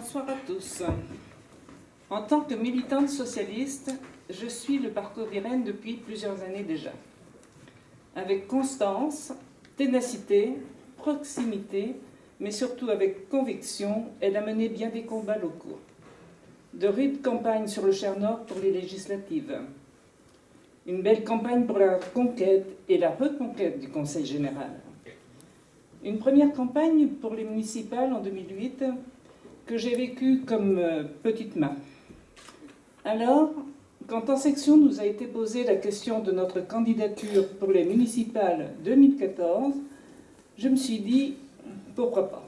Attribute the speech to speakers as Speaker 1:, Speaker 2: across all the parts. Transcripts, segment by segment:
Speaker 1: Bonsoir à tous. En tant que militante socialiste, je suis le parcours d'Irène depuis plusieurs années déjà. Avec constance, ténacité, proximité, mais surtout avec conviction, elle a mené bien des combats locaux. De rudes campagnes sur le Cher Nord pour les législatives. Une belle campagne pour la conquête et la reconquête du Conseil général. Une première campagne pour les municipales en 2008 que j'ai vécue comme petite main. Alors, quand en section nous a été posée la question de notre candidature pour les municipales 2014, je me suis dit, pourquoi pas?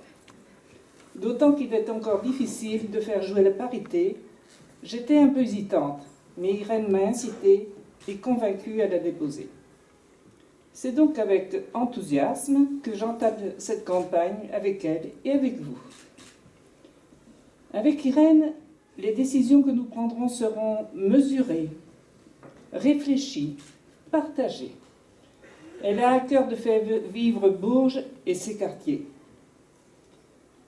Speaker 1: D'autant qu'il est encore difficile de faire jouer la parité, j'étais un peu hésitante, mais Irène m'a incitée et convaincue à la déposer. C'est donc avec enthousiasme que j'entame cette campagne avec elle et avec vous. Avec Irène, les décisions que nous prendrons seront mesurées, réfléchies, partagées. Elle a à cœur de faire vivre Bourges et ses quartiers.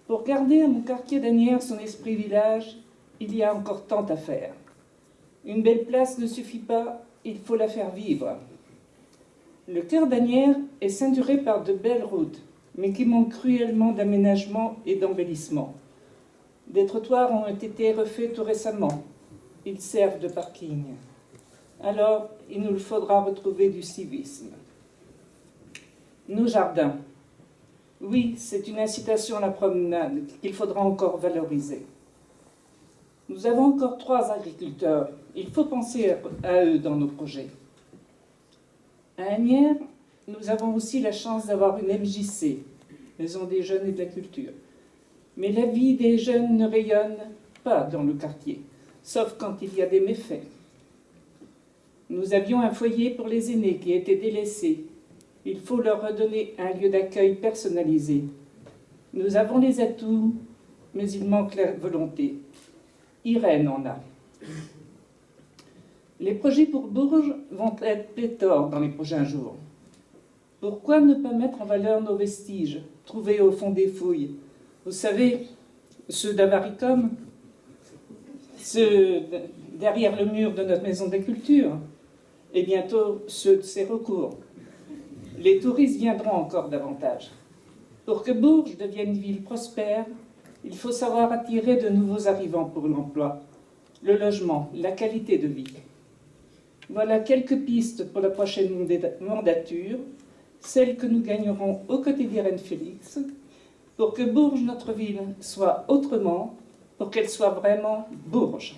Speaker 1: Pour garder à mon quartier d'Asnières son esprit village, il y a encore tant à faire. Une belle place ne suffit pas, il faut la faire vivre. Le cœur d'Asnières est ceinturé par de belles routes, mais qui manquent cruellement d'aménagement et d'embellissement. Des trottoirs ont été refaits tout récemment. Ils servent de parking. Alors, il nous faudra retrouver du civisme. Nos jardins. Oui, c'est une incitation à la promenade qu'il faudra encore valoriser. Nous avons encore 3 agriculteurs. Il faut penser à eux dans nos projets. À Asnières, nous avons aussi la chance d'avoir une MJC, Maison des Jeunes et de la Culture. Mais la vie des jeunes ne rayonne pas dans le quartier, sauf quand il y a des méfaits. Nous avions un foyer pour les aînés qui était délaissé. Il faut leur redonner un lieu d'accueil personnalisé. Nous avons les atouts, mais il manque la volonté. Irène en a. Les projets pour Bourges vont être pléthores dans les prochains jours. Pourquoi ne pas mettre en valeur nos vestiges, trouvés au fond des fouilles? Vous savez, ceux d'Avaricom, ceux derrière le mur de notre maison des cultures, et bientôt ceux de ses recours. Les touristes viendront encore davantage. Pour que Bourges devienne une ville prospère, il faut savoir attirer de nouveaux arrivants pour l'emploi, le logement, la qualité de vie. Voilà quelques pistes pour la prochaine mandature, celles que nous gagnerons aux côtés d'Irène Félix, pour que Bourges, notre ville, soit autrement, pour qu'elle soit vraiment Bourges.